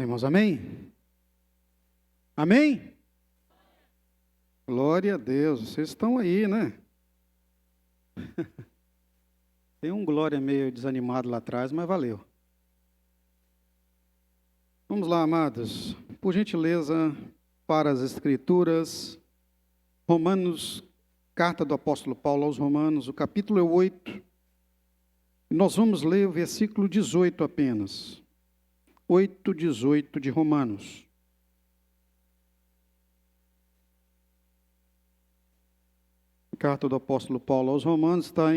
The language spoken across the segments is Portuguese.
irmãos, amém? Amém? Glória a Deus, vocês estão aí, né? Tem um glória meio desanimado lá atrás, mas valeu. Vamos lá, amados, por gentileza, para as Escrituras, Romanos, carta do apóstolo Paulo aos Romanos, o capítulo 8, nós vamos ler o versículo 18 apenas. 8:18 de Romanos. A carta do apóstolo Paulo aos Romanos está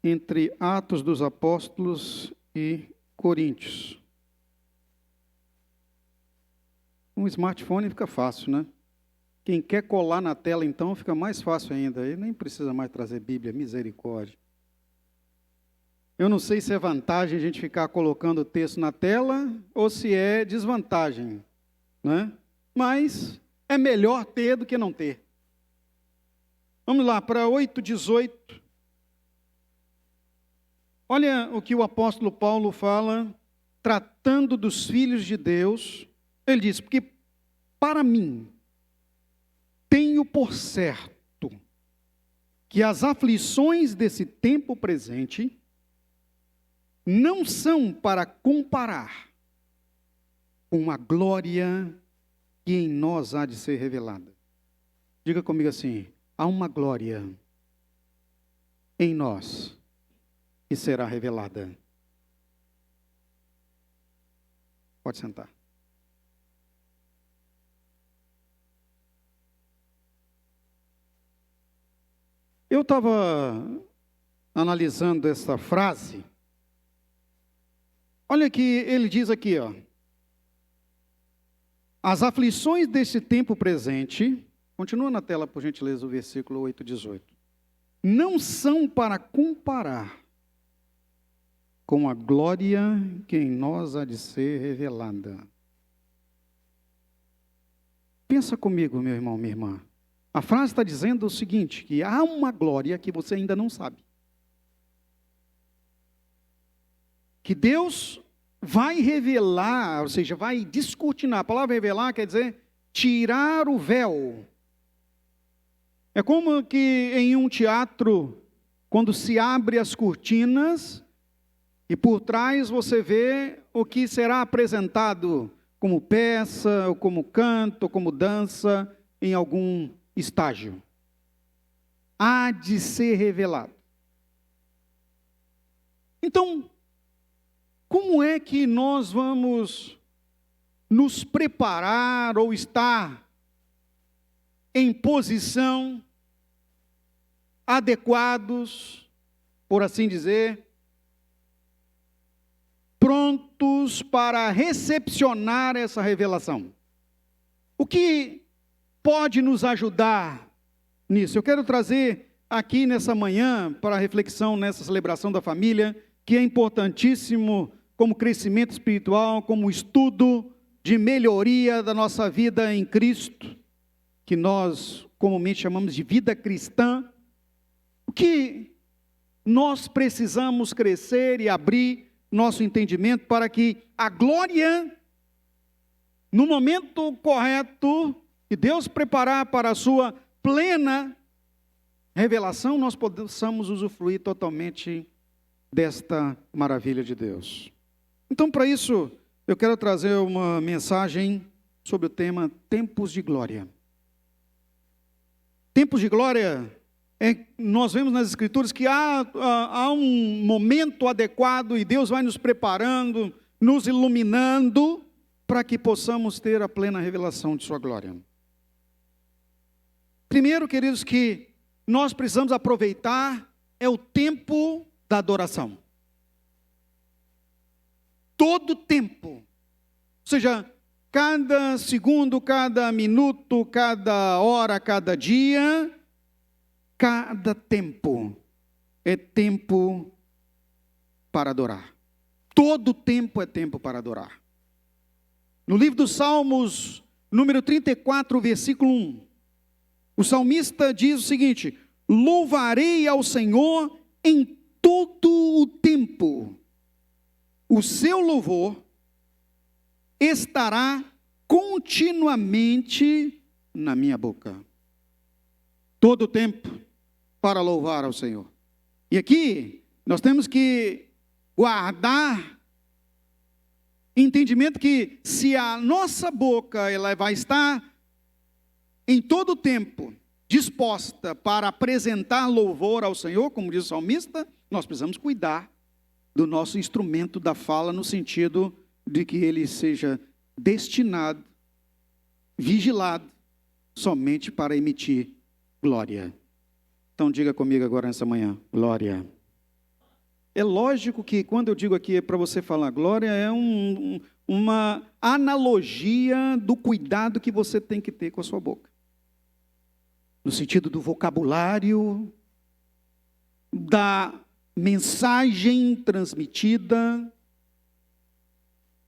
entre Atos dos Apóstolos e Coríntios. Um smartphone fica fácil, né? Quem quer colar na tela, então, fica mais fácil ainda. Aí nem precisa mais trazer Bíblia, misericórdia. Eu não sei se é vantagem a gente ficar colocando o texto na tela ou se é desvantagem, né? Mas é melhor ter do que não ter. Vamos lá, para 8:18. Olha o que o apóstolo Paulo fala, tratando dos filhos de Deus. Ele diz, porque para mim, tenho por certo que as aflições desse tempo presente não são para comparar com a glória que em nós há de ser revelada. Diga comigo assim, há uma glória em nós que será revelada. Pode sentar. Eu estava analisando essa frase. Olha que ele diz aqui, ó. As aflições desse tempo presente, continua na tela, por gentileza, o versículo 8:18. Não são para comparar com a glória que em nós há de ser revelada. Pensa comigo, meu irmão, minha irmã. A frase está dizendo o seguinte, que há uma glória que você ainda não sabe. Que Deus vai revelar, ou seja, vai descortinar. A palavra revelar quer dizer tirar o véu. É como que em um teatro, quando se abre as cortinas, e por trás você vê o que será apresentado como peça, ou como canto, ou como dança, em algum estágio. Há de ser revelado. Então, como é que nós vamos nos preparar ou estar em posição, adequados, por assim dizer, prontos para recepcionar essa revelação? O que pode nos ajudar nisso? Eu quero trazer aqui nessa manhã, para reflexão nessa celebração da família, que é importantíssimo como crescimento espiritual, como estudo de melhoria da nossa vida em Cristo, que nós comumente chamamos de vida cristã. O que nós precisamos crescer e abrir nosso entendimento para que a glória, no momento correto, que Deus preparar para a sua plena revelação, nós possamos usufruir totalmente desta maravilha de Deus. Então, para isso, eu quero trazer uma mensagem sobre o tema Tempos de Glória. Tempos de glória, nós vemos nas Escrituras que há um momento adequado e Deus vai nos preparando, nos iluminando, para que possamos ter a plena revelação de sua glória. Primeiro, queridos, que nós precisamos aproveitar é o tempo da adoração. Todo tempo, ou seja, cada segundo, cada minuto, cada hora, cada dia, cada tempo é tempo para adorar. Todo tempo é tempo para adorar. No livro dos Salmos, número 34, versículo 1, o salmista diz o seguinte: louvarei ao Senhor em todo o tempo, o seu louvor estará continuamente na minha boca. Todo o tempo para louvar ao Senhor. E aqui nós temos que guardar entendimento que se a nossa boca ela vai estar em todo o tempo disposta para apresentar louvor ao Senhor, como diz o salmista, nós precisamos cuidar do nosso instrumento da fala no sentido de que ele seja destinado, vigilado, somente para emitir glória. Então diga comigo agora nessa manhã, glória. É lógico que quando eu digo aqui para você falar glória, é uma analogia do cuidado que você tem que ter com a sua boca. No sentido do vocabulário, da mensagem transmitida,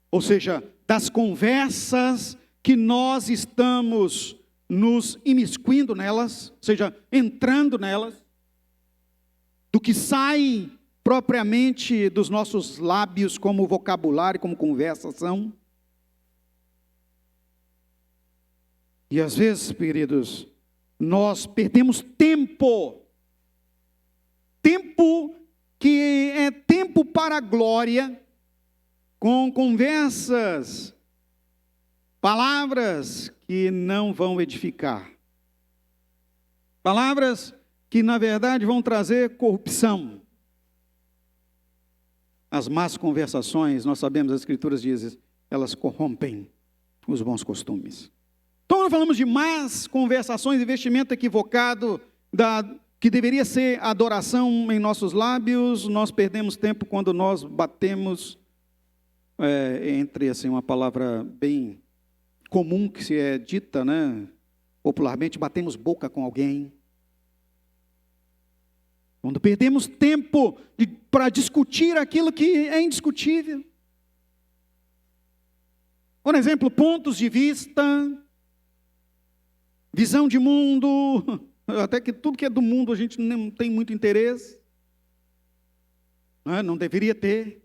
ou seja, das conversas que nós estamos nos imiscuindo nelas, ou seja, entrando nelas, do que sai propriamente dos nossos lábios como vocabulário, como conversação. E às vezes, queridos, nós perdemos tempo que é tempo para a glória, com conversas, palavras que não vão edificar, palavras que na verdade vão trazer corrupção. As más conversações, nós sabemos, as Escrituras dizem, elas corrompem os bons costumes. Então, nós falamos de más conversações, investimento equivocado, que deveria ser adoração em nossos lábios. Nós perdemos tempo quando nós batemos, entre assim, uma palavra bem comum que se é dita, né, popularmente, batemos boca com alguém. Quando perdemos tempo para discutir aquilo que é indiscutível. Por exemplo, pontos de vista, visão de mundo, até que tudo que é do mundo a gente não tem muito interesse, não deveria ter.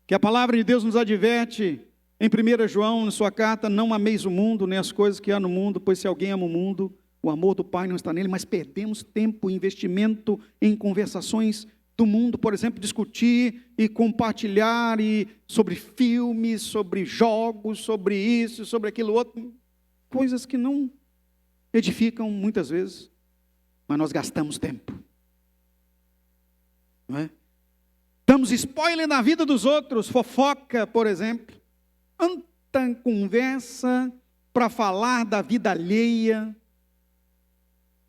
Que a palavra de Deus nos adverte em 1 João, na sua carta, não ameis o mundo, nem as coisas que há no mundo, pois se alguém ama o mundo, o amor do Pai não está nele, mas perdemos tempo, investimento em conversações do mundo, por exemplo, discutir e compartilhar sobre filmes, sobre jogos, sobre isso, sobre aquilo outro, coisas que não edificam muitas vezes, mas nós gastamos tempo. Não é? Damos spoiler na vida dos outros, fofoca, por exemplo. Tanta conversa para falar da vida alheia.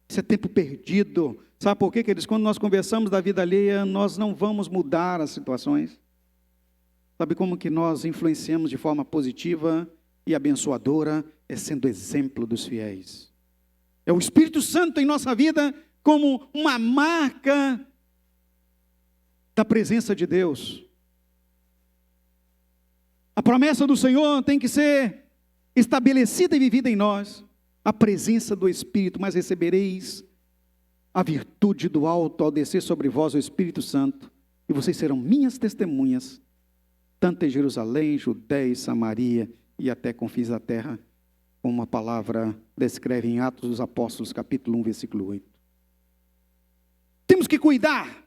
Isso é tempo perdido. Sabe por quê, queridos? Quando nós conversamos da vida alheia, nós não vamos mudar as situações. Sabe como que nós influenciamos de forma positiva e abençoadora? É sendo exemplo dos fiéis. É o Espírito Santo em nossa vida como uma marca da presença de Deus. A promessa do Senhor tem que ser estabelecida e vivida em nós. A presença do Espírito, mas recebereis a virtude do alto ao descer sobre vós o Espírito Santo, e vocês serão minhas testemunhas, tanto em Jerusalém, Judéia e Samaria, e até confins da terra, como a palavra descreve em Atos dos Apóstolos, capítulo 1, versículo 8. Temos que cuidar.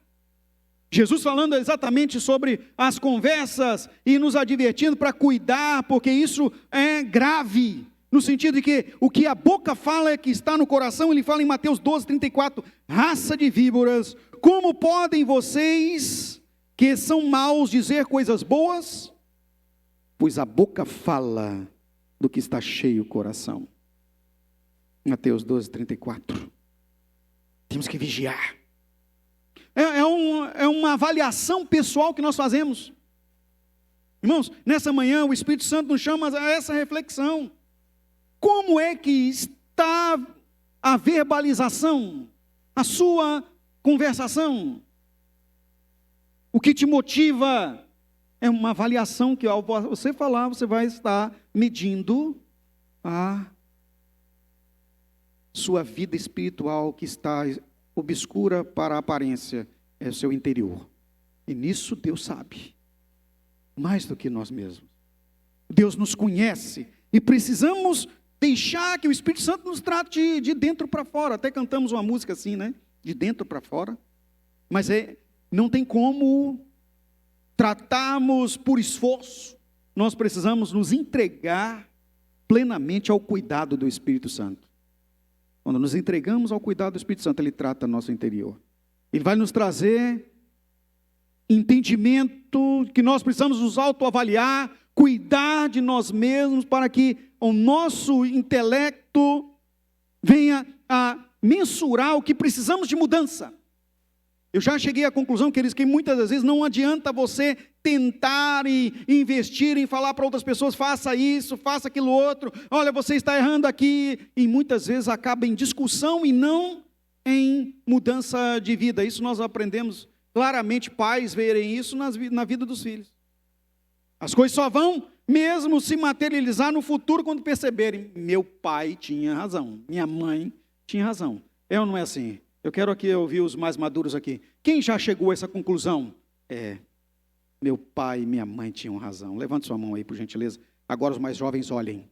Jesus falando exatamente sobre as conversas e nos advertindo para cuidar, porque isso é grave. No sentido de que o que a boca fala é que está no coração. Ele fala em Mateus 12, 34, raça de víboras, como podem vocês, que são maus, dizer coisas boas? Pois a boca fala do que está cheio o coração. Mateus 12, 34. Temos que vigiar. É uma avaliação pessoal que nós fazemos. Irmãos, nessa manhã o Espírito Santo nos chama a essa reflexão. Como é que está a verbalização, a sua conversação? O que te motiva é uma avaliação que ao você falar, você vai estar medindo a sua vida espiritual que está obscura para a aparência, é o seu interior. E nisso Deus sabe. mais do que nós mesmos. Deus nos conhece e precisamos deixar que o Espírito Santo nos trate de dentro para fora. Até cantamos uma música assim, né? De dentro para fora. Mas não tem como tratarmos por esforço. Nós precisamos nos entregar plenamente ao cuidado do Espírito Santo. Quando nos entregamos ao cuidado do Espírito Santo, Ele trata nosso interior. Ele vai nos trazer entendimento que nós precisamos nos autoavaliar, cuidar de nós mesmos para que o nosso intelecto venha a mensurar o que precisamos de mudança. Eu já cheguei à conclusão, queridos, que muitas das vezes não adianta você tentar e investir em falar para outras pessoas, faça isso, faça aquilo outro, olha, você está errando aqui, e muitas vezes acaba em discussão e não em mudança de vida. Isso nós aprendemos claramente, pais verem isso na vida dos filhos. As coisas só vão mesmo se materializar no futuro quando perceberem, meu pai tinha razão, minha mãe tinha razão. É ou não é assim? Eu quero aqui ouvir os mais maduros aqui. Quem já chegou a essa conclusão? Meu pai e minha mãe tinham razão. Levante sua mão aí, por gentileza. Agora os mais jovens olhem.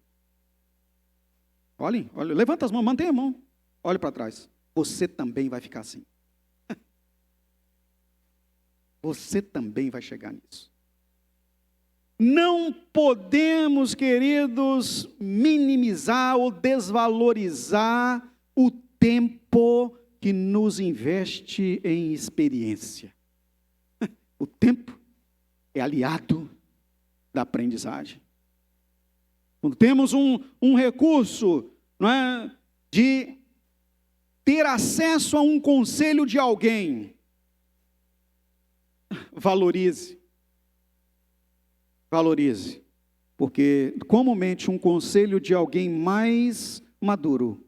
Olhem, levanta as mãos, mantenha a mão. Olhe para trás. Você também vai ficar assim. Você também vai chegar nisso. Não podemos, queridos, minimizar ou desvalorizar o tempo que nos investe em experiência. O tempo é aliado da aprendizagem. Quando temos um recurso, não é, de ter acesso a um conselho de alguém, valorize, porque comumente um conselho de alguém mais maduro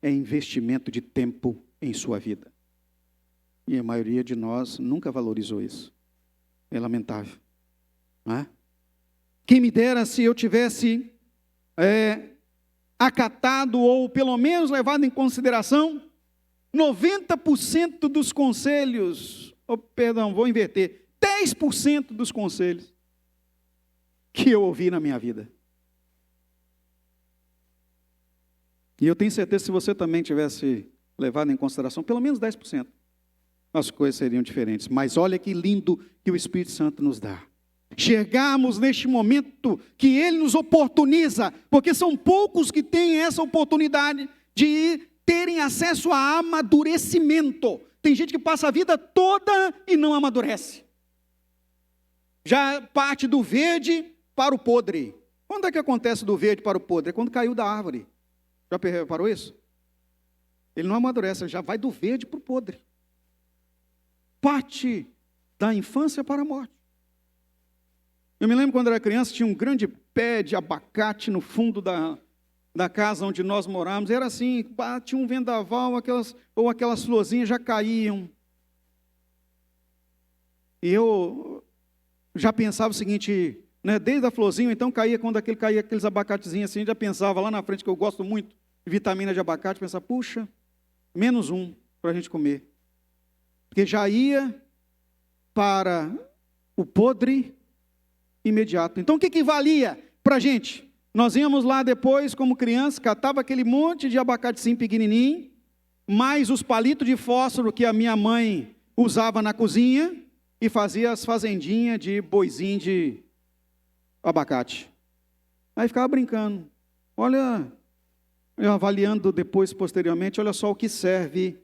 é investimento de tempo em sua vida. E a maioria de nós nunca valorizou isso. É lamentável. Não é? Quem me dera se eu tivesse acatado ou pelo menos levado em consideração 90% dos conselhos, vou inverter, 10% dos conselhos que eu ouvi na minha vida. E eu tenho certeza que se você também tivesse levado em consideração pelo menos 10%, as coisas seriam diferentes. Mas olha que lindo que o Espírito Santo nos dá. Chegarmos neste momento que Ele nos oportuniza, porque são poucos que têm essa oportunidade de terem acesso a amadurecimento. Tem gente que passa a vida toda e não amadurece. Já parte do verde para o podre. Quando é que acontece do verde para o podre? É quando caiu da árvore. Já reparou isso? Ele não amadurece, ele já vai do verde para o podre. Parte da infância para a morte. Eu me lembro quando era criança, tinha um grande pé de abacate no fundo da casa onde nós morávamos. Era assim, tinha um vendaval, aquelas florzinhas já caíam. E eu já pensava o seguinte, né, desde a florzinha, então quando caía aqueles abacatezinhos assim, já pensava lá na frente, que eu gosto muito de vitamina de abacate, pensava, puxa, menos um para a gente comer. Porque já ia para o podre imediato. Então o que valia para a gente? Nós íamos lá depois, como criança, catava aquele monte de abacatezinho pequenininho, mais os palitos de fósforo que a minha mãe usava na cozinha, e fazia as fazendinhas de boizinho de abacate. Aí ficava brincando. Olha, eu avaliando depois, posteriormente, olha só o que serve,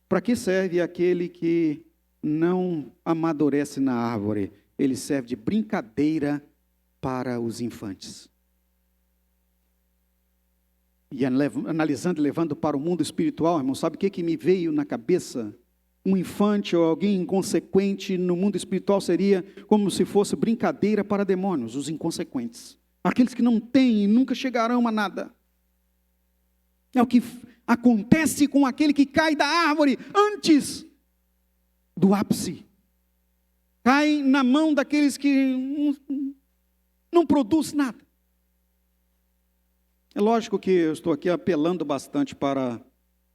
para que serve aquele que não amadurece na árvore. Ele serve de brincadeira para os infantes. E analisando e levando para o mundo espiritual, irmão, sabe o que me veio na cabeça? Um infante ou alguém inconsequente no mundo espiritual seria como se fosse brincadeira para demônios, os inconsequentes. Aqueles que não têm e nunca chegarão a nada. É o que acontece com aquele que cai da árvore antes do ápice. Cai na mão daqueles que não produzem nada. É lógico que eu estou aqui apelando bastante para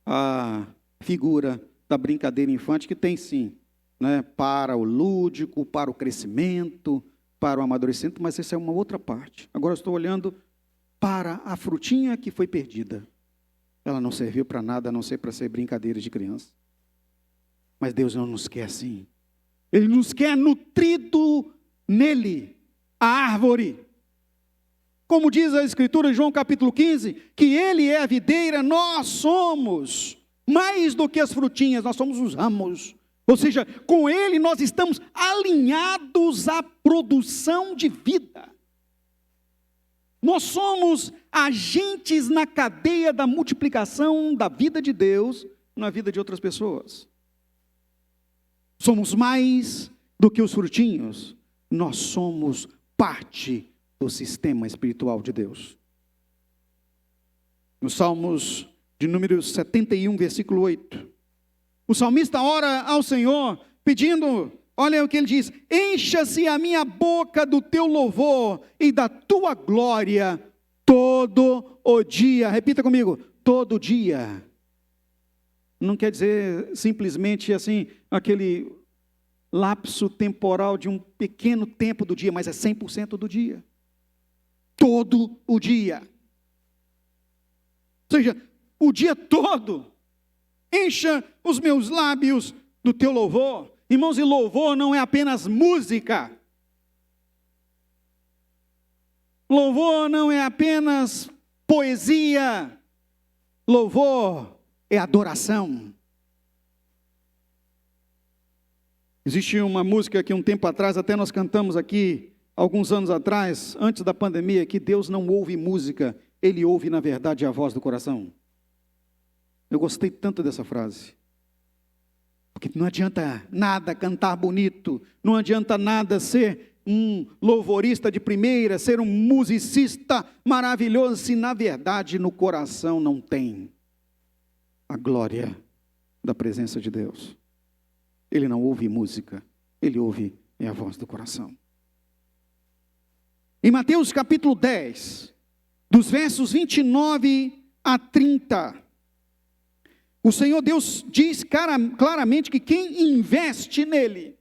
a figura da brincadeira infante, que tem sim, né, para o lúdico, para o crescimento, para o amadurecimento, mas essa é uma outra parte. Agora eu estou olhando para a frutinha que foi perdida. Ela não serviu para nada, a não ser para ser brincadeira de criança. Mas Deus não nos quer assim. Ele nos quer nutrido nele, a árvore. Como diz a Escritura em João capítulo 15, que Ele é a videira, nós somos mais do que as frutinhas, nós somos os ramos. Ou seja, com Ele nós estamos alinhados à produção de vida. Nós somos agentes na cadeia da multiplicação da vida de Deus na vida de outras pessoas. Somos mais do que os frutinhos, nós somos parte do sistema espiritual de Deus. Nos Salmos de número 71, versículo 8, o salmista ora ao Senhor, pedindo, olha o que ele diz: encha-se a minha boca do teu louvor e da tua glória todo o dia. Repita comigo, todo dia. Não quer dizer simplesmente assim, aquele lapso temporal de um pequeno tempo do dia, mas é 100% do dia. Todo o dia. Ou seja, o dia todo. Encha os meus lábios do teu louvor. Irmãos, e louvor não é apenas música. Louvor não é apenas poesia. Louvor é adoração. Existe uma música que um tempo atrás, até nós cantamos aqui, alguns anos atrás, antes da pandemia, que Deus não ouve música, Ele ouve, na verdade, a voz do coração. Eu gostei tanto dessa frase. Porque não adianta nada cantar bonito, não adianta nada ser um louvorista de primeira, ser um musicista maravilhoso, se na verdade no coração não tem a glória da presença de Deus. Ele não ouve música, ele ouve a voz do coração. Em Mateus capítulo 10, dos versos 29 a 30, o Senhor Deus diz claramente que quem investe nele,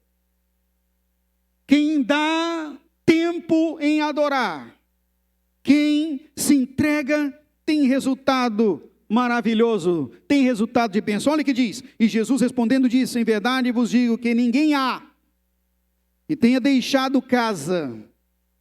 quem dá tempo em adorar, quem se entrega, tem resultado maravilhoso, tem resultado de bênção. Olha o que diz, e Jesus respondendo disse: em verdade vos digo que ninguém há que tenha deixado casa,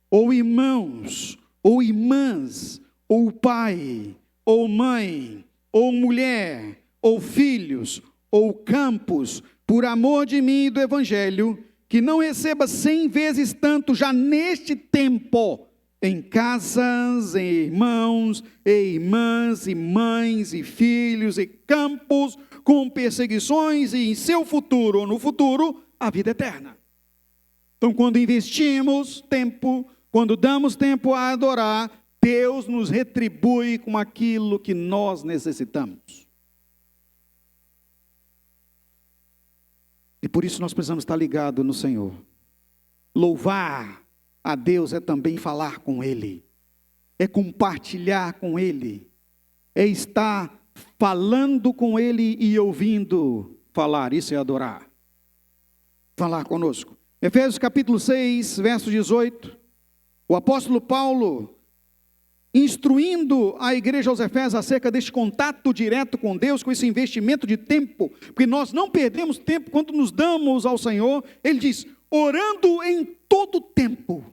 ou irmãos, ou irmãs, ou pai, ou mãe, ou mulher, ou filhos, ou campos, por amor de mim e do Evangelho, que não receba 100 vezes tanto já neste tempo, em casas, em irmãos, e irmãs, e mães, e filhos, e campos, com perseguições, e em seu futuro, ou no futuro, a vida eterna. Então, quando investimos tempo, quando damos tempo a adorar, Deus nos retribui com aquilo que nós necessitamos. E por isso nós precisamos estar ligados no Senhor. Louvar a Deus é também falar com Ele, é compartilhar com Ele, é estar falando com Ele e ouvindo falar. Isso é adorar. Falar conosco. Efésios capítulo 6, verso 18. O apóstolo Paulo, instruindo a igreja aos Efésios acerca deste contato direto com Deus, com esse investimento de tempo, porque nós não perdemos tempo quando nos damos ao Senhor. Ele diz: orando em todo tempo,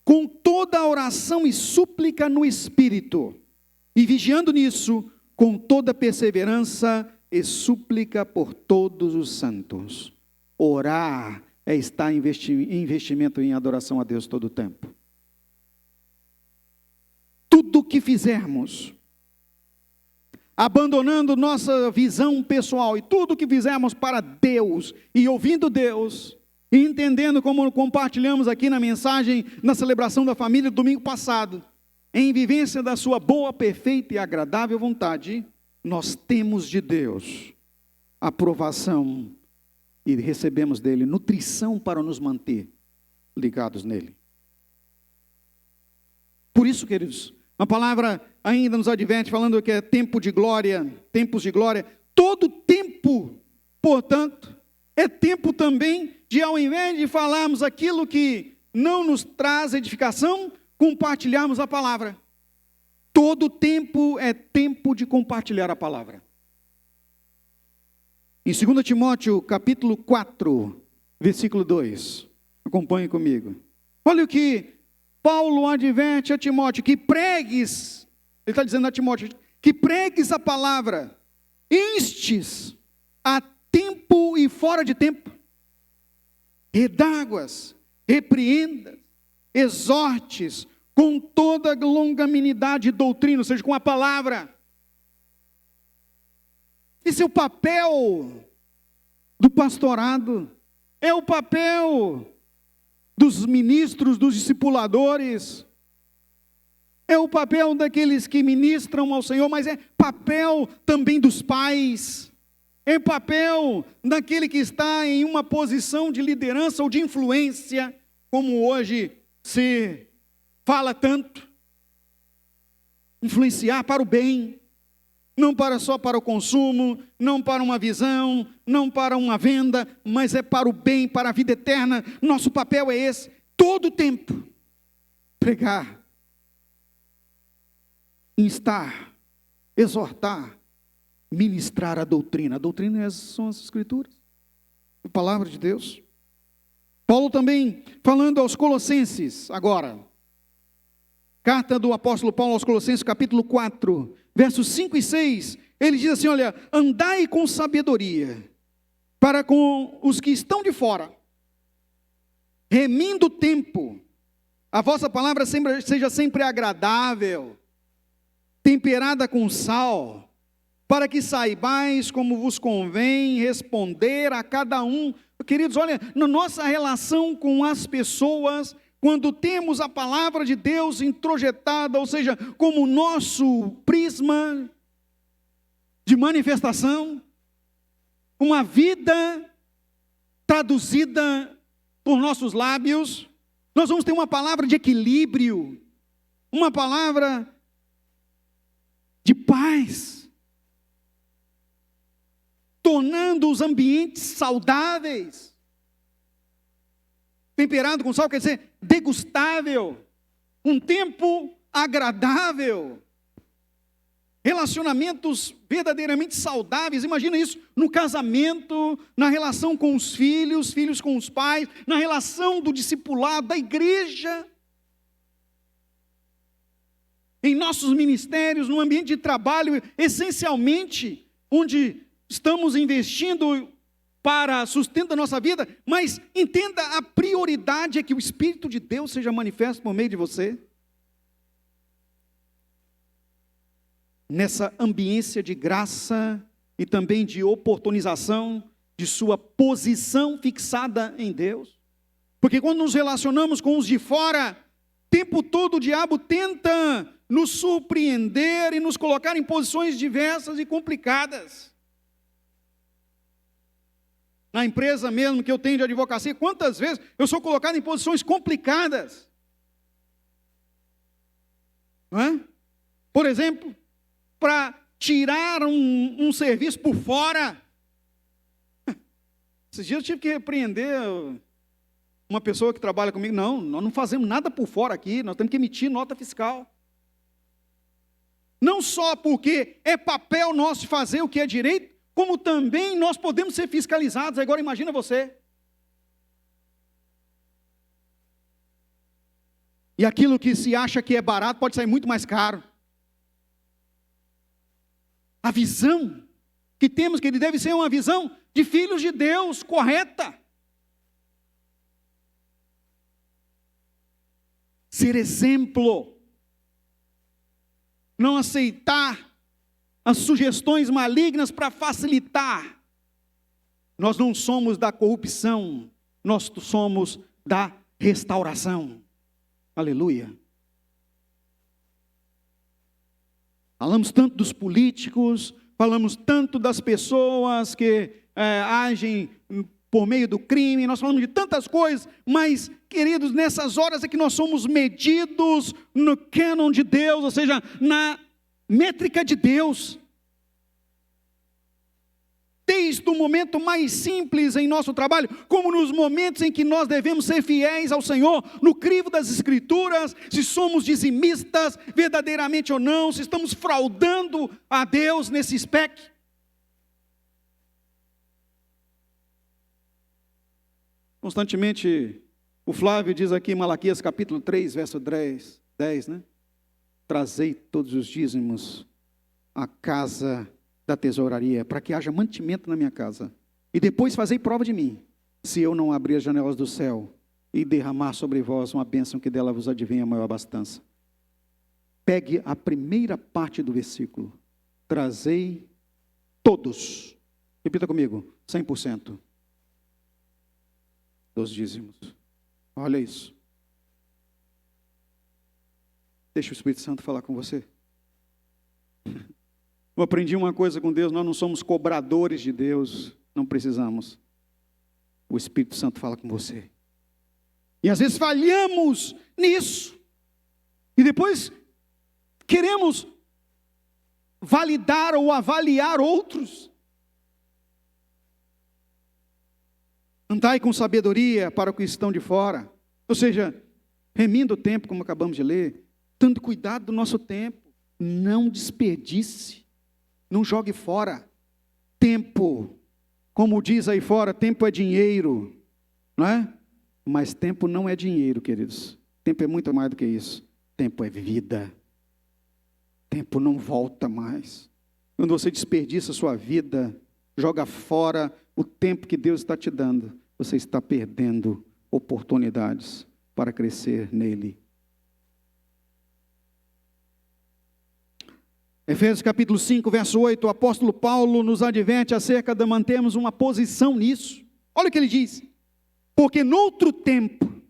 com toda oração e súplica no Espírito, e vigiando nisso, com toda perseverança e súplica por todos os santos. Orar é estar em investimento em adoração a Deus todo o tempo. Tudo que fizermos, abandonando nossa visão pessoal, e tudo que fizermos para Deus, e ouvindo Deus, e entendendo como compartilhamos aqui na mensagem, na celebração da família, domingo passado, em vivência da sua boa, perfeita e agradável vontade, nós temos de Deus aprovação e recebemos dele nutrição para nos manter ligados nele. Por isso, queridos, a palavra ainda nos adverte, falando que é tempo de glória, tempos de glória. Todo tempo, portanto, É tempo também de, ao invés de falarmos aquilo que não nos traz edificação, compartilharmos a palavra. Todo tempo é tempo de compartilhar a palavra. Em 2 Timóteo, capítulo 4, versículo 2. Acompanhe comigo. Olha o que Paulo adverte a Timóteo, que pregues, ele está dizendo a Timóteo, que pregues a palavra, instes a tempo e fora de tempo, redáguas, repreendas, exortes, com toda longanimidade e doutrina, ou seja, com a palavra. Esse é o papel do pastorado, é o papel dos ministros, dos discipuladores, é o papel daqueles que ministram ao Senhor, mas é papel também dos pais, é papel daquele que está em uma posição de liderança ou de influência, como hoje se fala tanto. Influenciar para o bem, não só para o consumo, não para uma visão, não para uma venda, mas é para o bem, para a vida eterna. Nosso papel é esse, todo o tempo, pregar, instar, exortar, ministrar a doutrina. A doutrina são as Escrituras, a palavra de Deus. Paulo também, falando aos Colossenses, agora, carta do apóstolo Paulo aos Colossenses, capítulo 4, versos 5 e 6, ele diz assim, olha, andai com sabedoria, para com os que estão de fora, remindo o tempo, a vossa palavra seja sempre agradável, temperada com sal, para que saibais como vos convém responder a cada um. Queridos, olha, na nossa relação com as pessoas, quando temos a palavra de Deus introjetada, ou seja, como nosso prisma de manifestação, uma vida traduzida por nossos lábios, nós vamos ter uma palavra de equilíbrio, uma palavra de paz, tornando os ambientes saudáveis. Temperado com sal quer dizer degustável, um tempo agradável, relacionamentos verdadeiramente saudáveis. Imagina isso no casamento, na relação com os filhos, filhos com os pais, na relação do discipulado, da igreja, em nossos ministérios, no ambiente de trabalho, essencialmente, onde estamos investindo para sustento da nossa vida, mas entenda, a prioridade é que o Espírito de Deus seja manifesto por meio de você. Nessa ambiência de graça e também de oportunização de sua posição fixada em Deus. Porque quando nos relacionamos com os de fora, o tempo todo o diabo tenta nos surpreender e nos colocar em posições diversas e complicadas. Na empresa mesmo que eu tenho de advocacia, quantas vezes eu sou colocado em posições complicadas? Não é? Por exemplo, para tirar um serviço por fora. Esses dias eu tive que repreender uma pessoa que trabalha comigo. Não, nós não fazemos nada por fora aqui, nós temos que emitir nota fiscal. Não só porque é papel nosso fazer o que é direito, como também nós podemos ser fiscalizados. Agora imagina você. E aquilo que se acha que é barato pode sair muito mais caro. A visão que temos, que ele deve ser uma visão de filhos de Deus, correta. Ser exemplo. Não aceitar as sugestões malignas para facilitar. Nós não somos da corrupção, nós somos da restauração. Aleluia. Falamos tanto dos políticos, falamos tanto das pessoas que agem por meio do crime, nós falamos de tantas coisas, mas, queridos, nessas horas é que nós somos medidos no cânon de Deus, ou seja, na métrica de Deus. desde o momento mais simples em nosso trabalho, como nos momentos em que nós devemos ser fiéis ao Senhor, no crivo das Escrituras, se somos dizimistas, verdadeiramente ou não, se estamos fraudando a Deus nesse aspecto. Constantemente, o Flávio diz aqui em Malaquias capítulo 3, verso 10, né? Trazei todos os dízimos à casa da tesouraria, para que haja mantimento na minha casa. E depois fazei prova de mim, se eu não abrir as janelas do céu e derramar sobre vós uma bênção que dela vos advenha a maior abastança. Pegue a primeira parte do versículo. Trazei todos. Repita comigo, 100% dos dízimos. Olha isso. Deixa o Espírito Santo falar com você. Eu aprendi uma coisa com Deus, nós não somos cobradores de Deus, não precisamos. O Espírito Santo fala com você. E às vezes falhamos nisso. E depois queremos validar ou avaliar outros. Andai com sabedoria para os que estão de fora. Ou seja, remindo o tempo, como acabamos de ler, dando cuidado do nosso tempo. Não desperdice. Não jogue fora. Tempo, como diz aí fora, tempo é dinheiro, não é? Mas tempo não é dinheiro, queridos. Tempo é muito mais do que isso. Tempo é vida. Tempo não volta mais. Quando você desperdiça a sua vida, joga fora o tempo que Deus está te dando, você está perdendo oportunidades para crescer nele. Efésios capítulo 5, verso 8, o apóstolo Paulo nos adverte acerca de mantermos uma posição nisso. Olha o que ele diz. Porque noutro tempo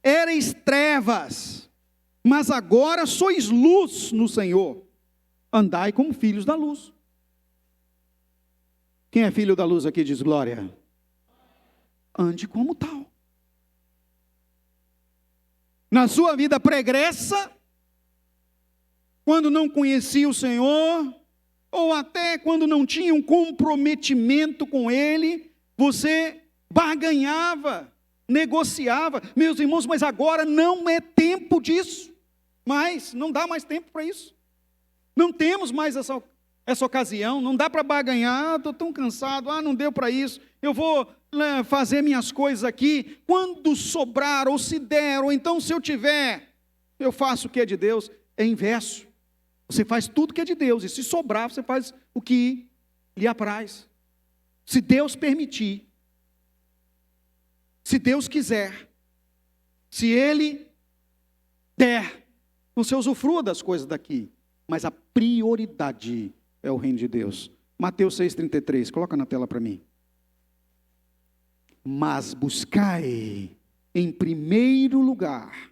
erais trevas, mas agora sois luz no Senhor. Andai como filhos da luz. Quem é filho da luz aqui diz glória? Ande como tal. Na sua vida pregressa, quando não conhecia o Senhor, ou até quando não tinha um comprometimento com Ele, você barganhava, negociava. Meus irmãos, mas agora não é tempo disso. Mas não dá mais tempo para isso. Não temos mais essa ocasião, não dá para barganhar, estou tão cansado, não deu para isso, eu vou fazer minhas coisas aqui, quando sobrar, ou se der, ou então se eu tiver, eu faço o que é de Deus. É inverso. Você faz tudo que é de Deus, e se sobrar, você faz o que lhe apraz. Se Deus permitir, se Deus quiser, se Ele der, você usufrua das coisas daqui, mas a prioridade é o reino de Deus. Mateus 6,33, coloca na tela para mim. Mas buscai em primeiro lugar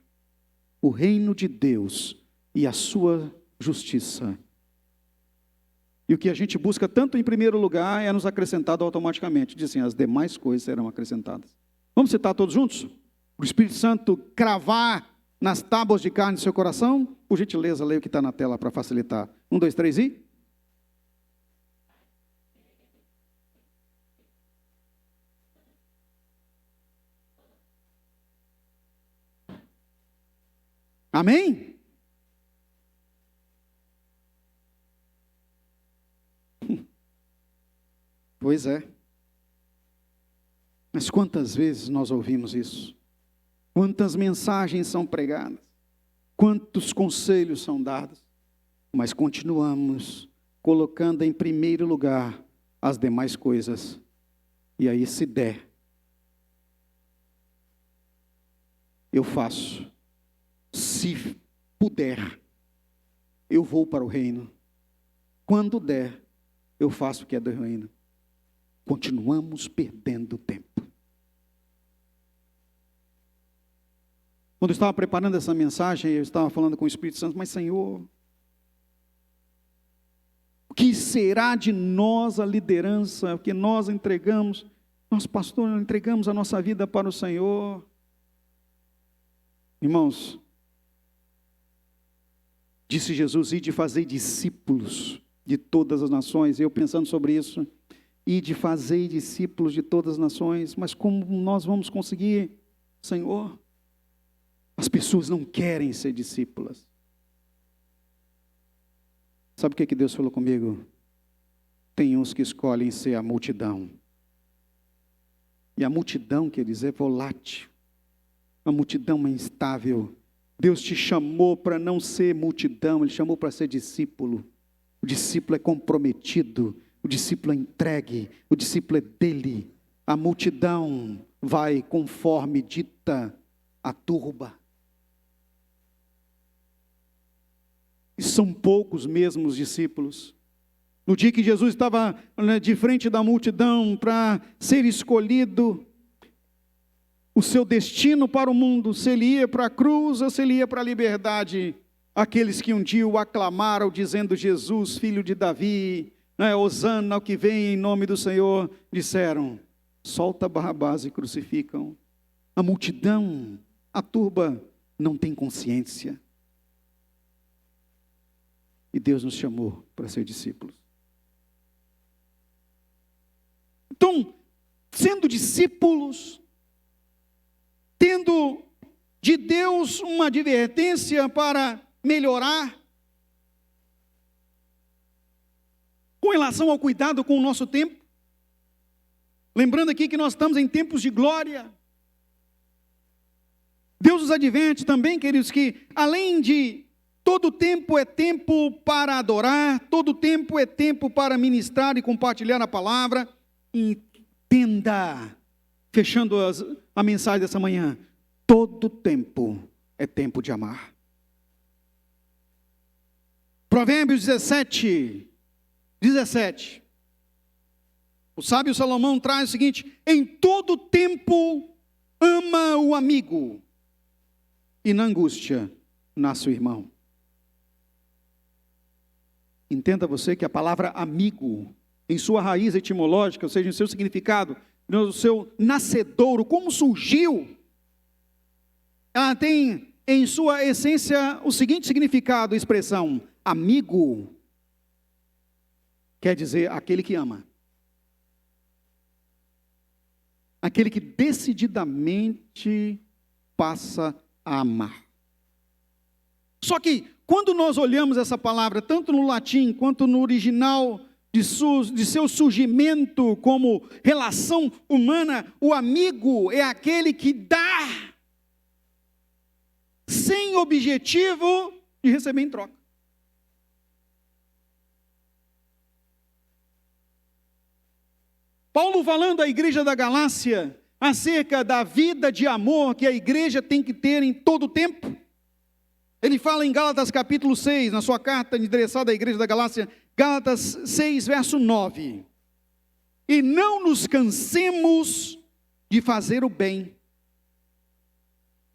o reino de Deus e a sua justiça. E o que a gente busca tanto em primeiro lugar é nos acrescentado automaticamente. Diz assim, as demais coisas serão acrescentadas. Vamos citar todos juntos? O Espírito Santo cravar nas tábuas de carne do seu coração? Por gentileza, leia o que está na tela para facilitar. 1, 2, 3 e... Amém? Pois é. Mas quantas vezes nós ouvimos isso? Quantas mensagens são pregadas? Quantos conselhos são dados? Mas continuamos colocando em primeiro lugar as demais coisas. E aí, se der, eu faço. Se puder, eu vou para o reino. Quando der, eu faço o que é do reino. Continuamos perdendo tempo. Quando eu estava preparando essa mensagem, eu estava falando com o Espírito Santo, mas Senhor, o que será de nós a liderança, o que nós entregamos, nós pastores entregamos a nossa vida para o Senhor. Irmãos, disse Jesus, ide fazer discípulos de todas as nações. Eu pensando sobre isso, e de fazer discípulos de todas as nações. Mas como nós vamos conseguir, Senhor? As pessoas não querem ser discípulas. Sabe o que Deus falou comigo? Tem uns que escolhem ser a multidão. E a multidão, quer dizer, é volátil. A multidão é instável. Deus te chamou para não ser multidão, Ele chamou para ser discípulo. O discípulo é comprometido, o discípulo é entregue, o discípulo é dele. A multidão vai conforme dita a turba. E são poucos mesmo os discípulos. No dia que Jesus estava de frente da multidão para ser escolhido, o seu destino para o mundo, se ele ia para a cruz ou se ele ia para a liberdade, aqueles que um dia o aclamaram dizendo: Jesus, filho de Davi, Hosana ao que vem em nome do Senhor, disseram: solta Barrabás e crucificam. A multidão, a turba, não tem consciência. E Deus nos chamou para ser discípulos. Então, sendo discípulos, tendo de Deus uma advertência para melhorar, com relação ao cuidado com o nosso tempo, lembrando aqui que nós estamos em tempos de glória. Deus nos adverte também, queridos, que além de todo tempo é tempo para adorar, todo tempo é tempo para ministrar e compartilhar a palavra. Entenda, fechando a mensagem dessa manhã, todo tempo é tempo de amar. Provérbios 17. O sábio Salomão traz o seguinte: em todo tempo ama o amigo, e na angústia nasce o irmão. Entenda você que a palavra amigo, em sua raiz etimológica, ou seja, em seu significado, no seu nascedouro, como surgiu, ela tem em sua essência o seguinte significado, expressão: amigo, quer dizer aquele que ama. Aquele que decididamente passa a amar. Só que, quando nós olhamos essa palavra, tanto no latim quanto no original de seu surgimento como relação humana, o amigo é aquele que dá sem objetivo de receber em troca. Paulo falando à igreja da Galácia acerca da vida de amor que a igreja tem que ter em todo o tempo. Ele fala em Gálatas capítulo 6, na sua carta endereçada à igreja da Galácia, Gálatas 6, verso 9. E não nos cansemos de fazer o bem,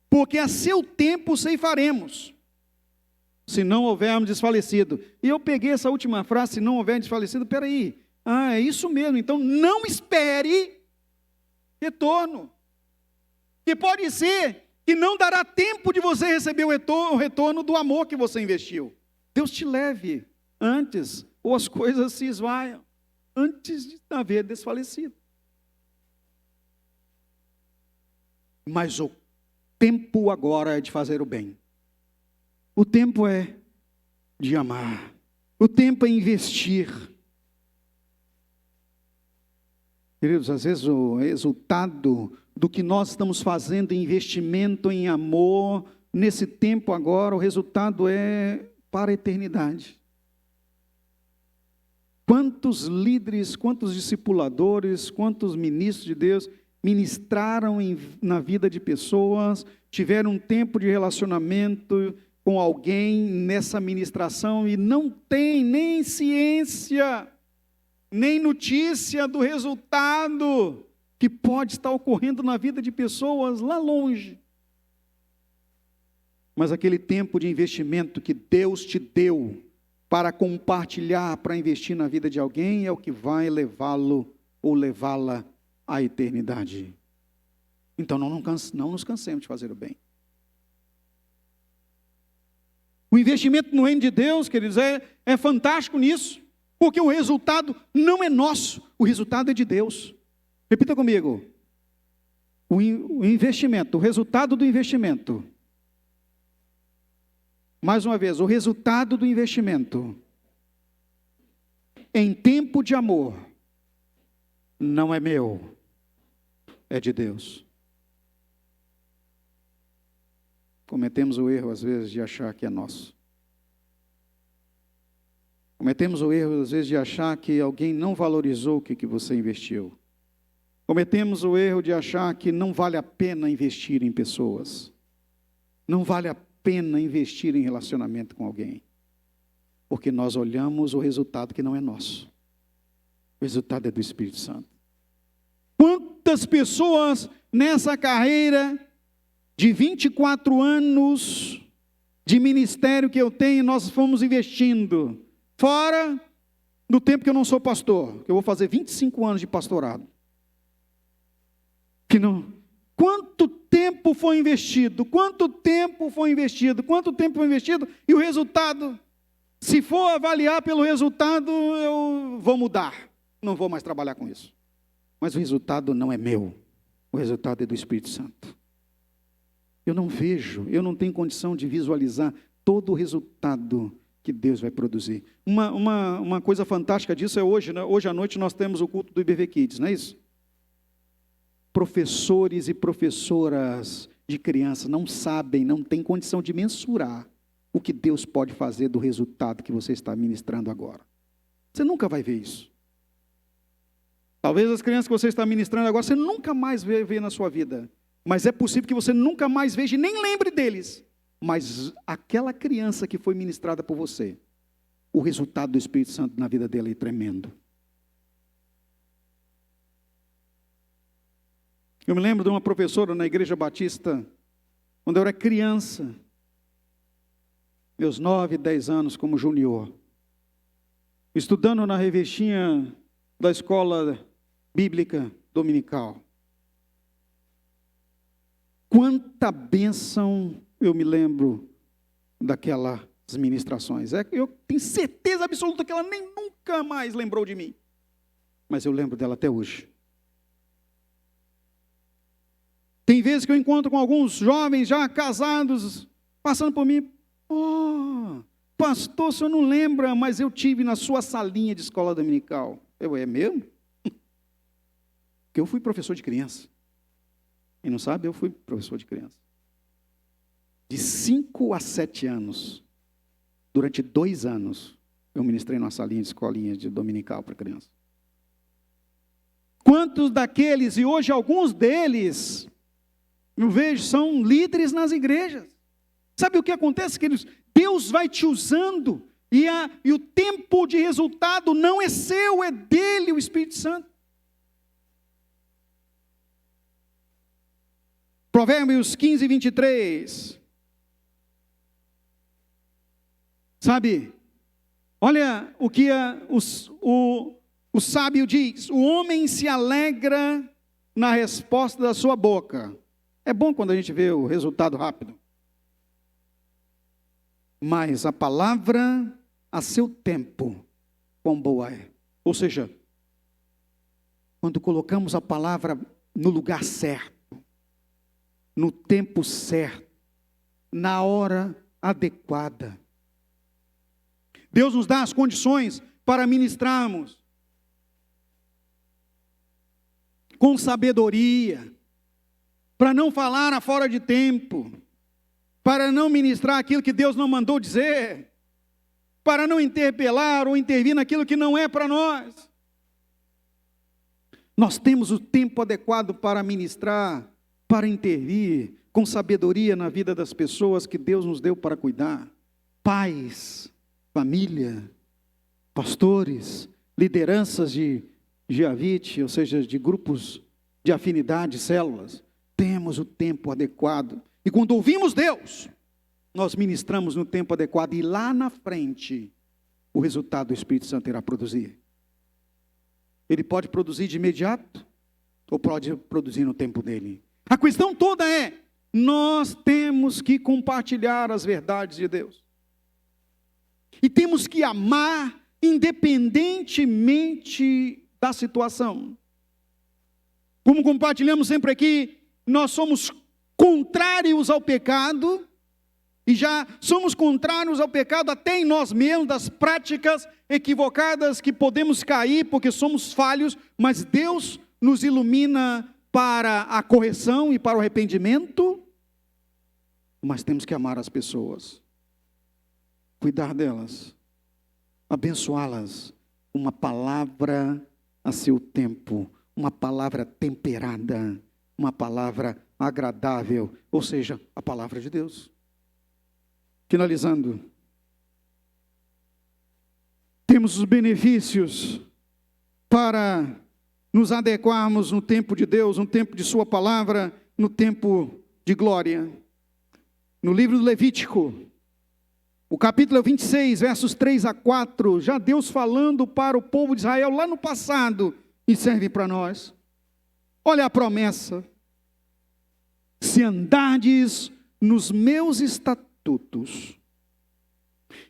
porque a seu tempo ceifaremos, se não houvermos desfalecido. E eu peguei essa última frase, se não houver desfalecido, peraí, é isso mesmo, então não espere retorno, que pode ser que não dará tempo de você receber o retorno do amor que você investiu. Deus te leve antes, ou as coisas se esvaiam, antes de haver desfalecido. Mas o tempo agora é de fazer o bem. O tempo é de amar. O tempo é investir. Queridos, às vezes o resultado do que nós estamos fazendo em investimento em amor, nesse tempo agora, o resultado é para a eternidade. Quantos líderes, quantos discipuladores, quantos ministros de Deus ministraram na vida de pessoas, tiveram um tempo de relacionamento com alguém nessa ministração e não tem nem ciência, nem notícia do resultado que pode estar ocorrendo na vida de pessoas lá longe. Mas aquele tempo de investimento que Deus te deu para compartilhar, para investir na vida de alguém, é o que vai levá-lo ou levá-la à eternidade. Então não nos cansemos de fazer o bem. O investimento no reino de Deus, queridos, é fantástico nisso. Porque o resultado não é nosso, o resultado é de Deus. Repita comigo. O investimento, o resultado do investimento. Mais uma vez, o resultado do investimento em tempo de amor não é meu, é de Deus. Cometemos o erro, às vezes, de achar que é nosso. Cometemos o erro, às vezes, de achar que alguém não valorizou o que você investiu. Cometemos o erro de achar que não vale a pena investir em pessoas. Não vale a pena investir em relacionamento com alguém. Porque nós olhamos o resultado que não é nosso. O resultado é do Espírito Santo. Quantas pessoas nessa carreira de 24 anos de ministério que eu tenho, nós fomos investindo, fora do tempo que eu não sou pastor, que eu vou fazer 25 anos de pastorado. Que não, quanto tempo foi investido, e o resultado, se for avaliar pelo resultado, eu vou mudar, não vou mais trabalhar com isso. Mas o resultado não é meu, o resultado é do Espírito Santo. Eu não vejo, eu não tenho condição de visualizar todo o resultado que Deus vai produzir. Uma coisa fantástica disso é hoje, né? Hoje à noite nós temos o culto do IBV Kids, não é isso? Professores e professoras de criança não sabem, não têm condição de mensurar o que Deus pode fazer do resultado que você está ministrando agora. Você nunca vai ver isso. Talvez as crianças que você está ministrando agora, você nunca mais vai ver na sua vida. Mas é possível que você nunca mais veja e nem lembre deles. Mas aquela criança que foi ministrada por você, o resultado do Espírito Santo na vida dela é tremendo. Eu me lembro de uma professora na Igreja Batista, quando eu era criança, meus 9, 10 anos como junior, estudando na revistinha da escola bíblica dominical. Quanta bênção eu me lembro daquelas ministrações. Eu tenho certeza absoluta que ela nem nunca mais lembrou de mim. Mas eu lembro dela até hoje. Tem vezes que eu encontro com alguns jovens já casados, passando por mim. Oh, pastor, o senhor não lembra, mas eu tive na sua salinha de escola dominical. É mesmo? Porque eu fui professor de criança. Quem não sabe, eu fui professor de criança. De 5 a 7 anos, durante 2 anos, eu ministrei numa salinha de escolinha de dominical para criança. Quantos daqueles, e hoje alguns deles, eu vejo, são líderes nas igrejas. Sabe o que acontece, queridos? Deus vai te usando, e o tempo de resultado não é seu, é dele, o Espírito Santo. Provérbios 15, 23. Sabe, olha o que o sábio diz: o homem se alegra na resposta da sua boca. É bom quando a gente vê o resultado rápido. Mas a palavra a seu tempo, quão boa é. Ou seja, quando colocamos a palavra no lugar certo, no tempo certo, na hora adequada, Deus nos dá as condições para ministrarmos com sabedoria, para não falar a fora de tempo, para não ministrar aquilo que Deus não mandou dizer, para não interpelar ou intervir naquilo que não é para nós. Nós temos o tempo adequado para ministrar, para intervir com sabedoria na vida das pessoas que Deus nos deu para cuidar. Pais, família, pastores, lideranças de Avite, ou seja, de grupos de afinidade, células. Temos o tempo adequado. E quando ouvimos Deus, nós ministramos no tempo adequado. E lá na frente, o resultado do Espírito Santo irá produzir. Ele pode produzir de imediato, ou pode produzir no tempo dele. A questão toda é, nós temos que compartilhar as verdades de Deus. E temos que amar, independentemente da situação. Como compartilhamos sempre aqui, nós somos contrários ao pecado, e já somos contrários ao pecado até em nós mesmos, das práticas equivocadas que podemos cair porque somos falhos, mas Deus nos ilumina para a correção e para o arrependimento. Mas temos que amar as pessoas, cuidar delas, abençoá-las, uma palavra a seu tempo, uma palavra temperada, uma palavra agradável, ou seja, a palavra de Deus. Finalizando, temos os benefícios para nos adequarmos no tempo de Deus, no tempo de sua palavra, no tempo de glória. No livro do Levítico, o capítulo 26, versos 3 a 4, já Deus falando para o povo de Israel lá no passado, e serve para nós. Olha a promessa: se andardes nos meus estatutos,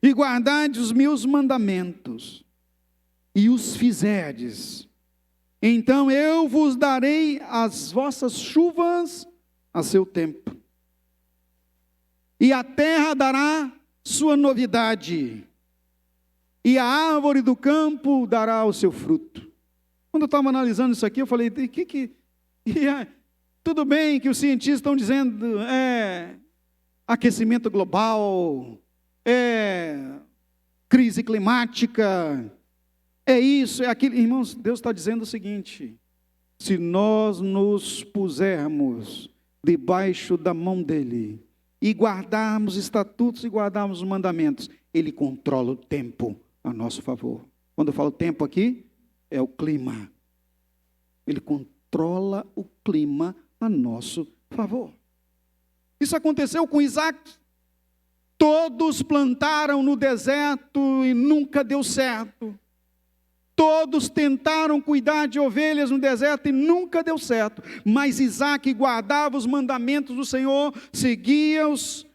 e guardardes os meus mandamentos, e os fizerdes, então eu vos darei as vossas chuvas a seu tempo, e a terra dará sua novidade, e a árvore do campo dará o seu fruto. Quando eu estava analisando isso aqui, eu falei, tudo bem que os cientistas estão dizendo, aquecimento global, crise climática, isso, é aquilo. Irmãos, Deus está dizendo o seguinte: se nós nos pusermos debaixo da mão dEle, e guardarmos estatutos e guardarmos os mandamentos, Ele controla o tempo a nosso favor. Quando eu falo tempo aqui, é o clima. Ele controla o clima a nosso favor. Isso aconteceu com Isaac. Todos plantaram no deserto e nunca deu certo. Todos tentaram cuidar de ovelhas no deserto e nunca deu certo. Mas Isaac guardava os mandamentos do Senhor, seguia os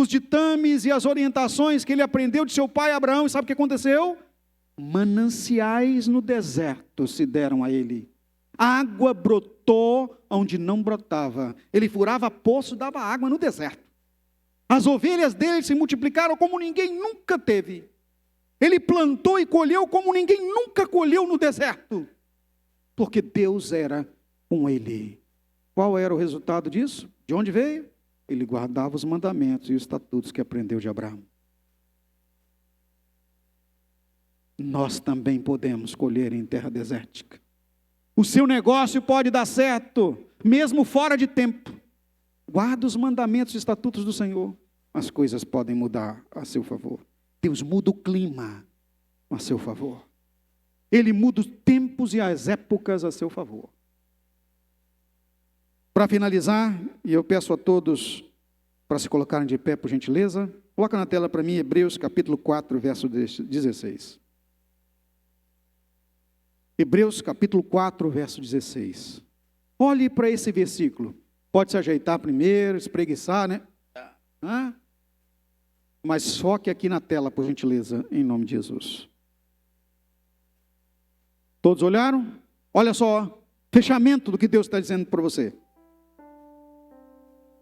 ditames e as orientações que ele aprendeu de seu pai Abraão. E sabe o que aconteceu? Mananciais no deserto se deram a ele. Água brotou onde não brotava. Ele furava poço e dava água no deserto. As ovelhas dele se multiplicaram como ninguém nunca teve. Ele plantou e colheu como ninguém nunca colheu no deserto. Porque Deus era com ele. Qual era o resultado disso? De onde veio? Ele guardava os mandamentos e os estatutos que aprendeu de Abraão. Nós também podemos colher em terra desértica. O seu negócio pode dar certo, mesmo fora de tempo. Guarda os mandamentos e estatutos do Senhor. As coisas podem mudar a seu favor. Deus muda o clima a seu favor. Ele muda os tempos e as épocas a seu favor. Para finalizar, e eu peço a todos para se colocarem de pé, por gentileza, coloca na tela para mim Hebreus capítulo 4, verso 16. Hebreus capítulo 4, verso 16. Olhe para esse versículo. Pode se ajeitar primeiro, espreguiçar, né? Mas foque aqui na tela, por gentileza, em nome de Jesus. Todos olharam? Olha só, fechamento do que Deus está dizendo para você.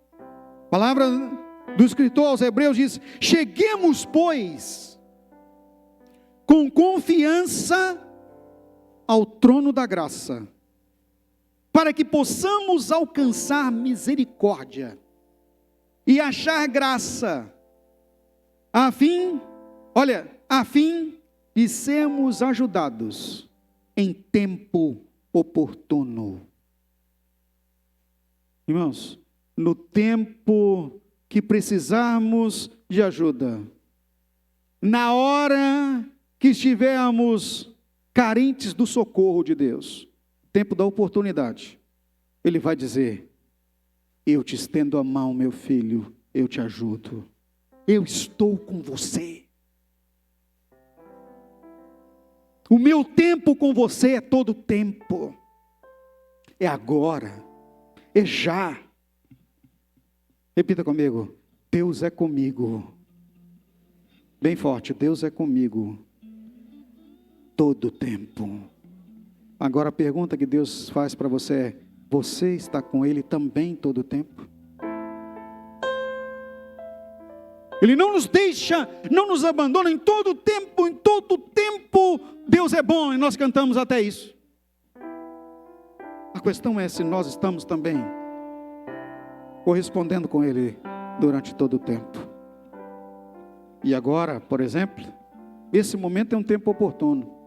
A palavra do escritor aos Hebreus diz: cheguemos, pois, com confiança ao trono da graça, para que possamos alcançar misericórdia e achar graça, a fim de sermos ajudados em tempo oportuno. Irmãos, no tempo que precisarmos de ajuda, na hora que estivermos carentes do socorro de Deus, tempo da oportunidade, Ele vai dizer: eu te estendo a mão, meu filho, eu te ajudo, eu estou com você. O meu tempo com você é todo tempo, é agora, é já. Repita comigo: Deus é comigo. Bem forte: Deus é comigo. todo tempo. Agora a pergunta que Deus faz para você é: você está com Ele também todo tempo? Ele não nos deixa, não nos abandona em todo tempo, Deus é bom, e nós cantamos até isso. A questão é se nós estamos também correspondendo com Ele durante todo o tempo. E agora, por exemplo, esse momento é um tempo oportuno,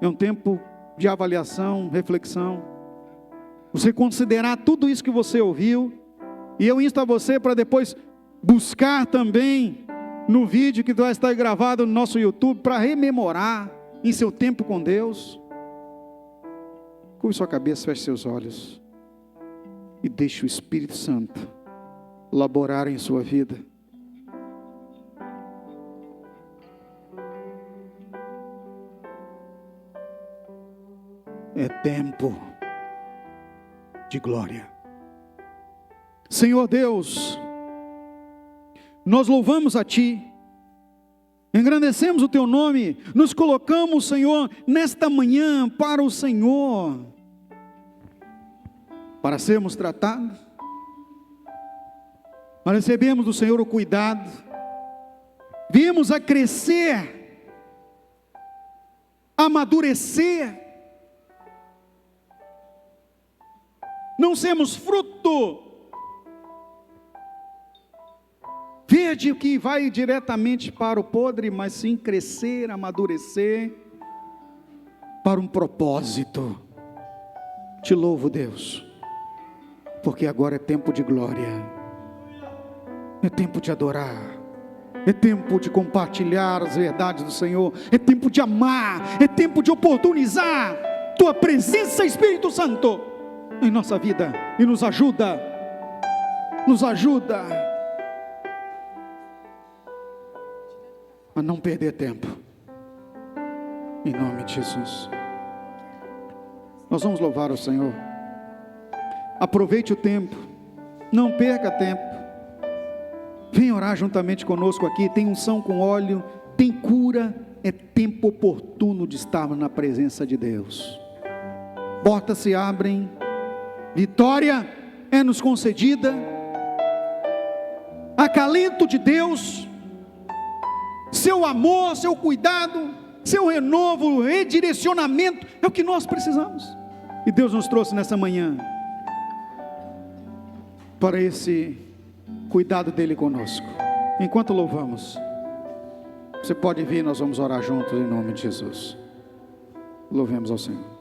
é um tempo de avaliação, reflexão, você considerar tudo isso que você ouviu, e eu insto a você para depois buscar também no vídeo que vai estar gravado no nosso YouTube, para rememorar em seu tempo com Deus. Curve sua cabeça, feche seus olhos e deixe o Espírito Santo laborar em sua vida. É tempo de glória. Senhor Deus, nós louvamos a Ti, engrandecemos o Teu nome, nos colocamos, Senhor, nesta manhã para o Senhor, para sermos tratados, para recebermos do Senhor o cuidado, viemos a crescer, a amadurecer, não sermos fruto verde que vai diretamente para o podre, mas sim crescer, amadurecer para um propósito. Te louvo, Deus, porque agora é tempo de glória, é tempo de adorar, é tempo de compartilhar as verdades do Senhor, é tempo de amar, é tempo de oportunizar Tua presença, Espírito Santo, em nossa vida, e nos ajuda a não perder tempo, em nome de Jesus. Nós vamos louvar o Senhor. Aproveite o tempo, não perca tempo, venha orar juntamente conosco aqui. Tem unção com óleo, tem cura, é tempo oportuno de estarmos na presença de Deus. Portas se abrem, vitória é nos concedida, acalento de Deus, seu amor, seu cuidado, seu renovo, redirecionamento, é o que nós precisamos. E Deus nos trouxe nessa manhã para esse cuidado dele conosco. Enquanto louvamos, você pode vir, nós vamos orar juntos em nome de Jesus. Louvemos ao Senhor.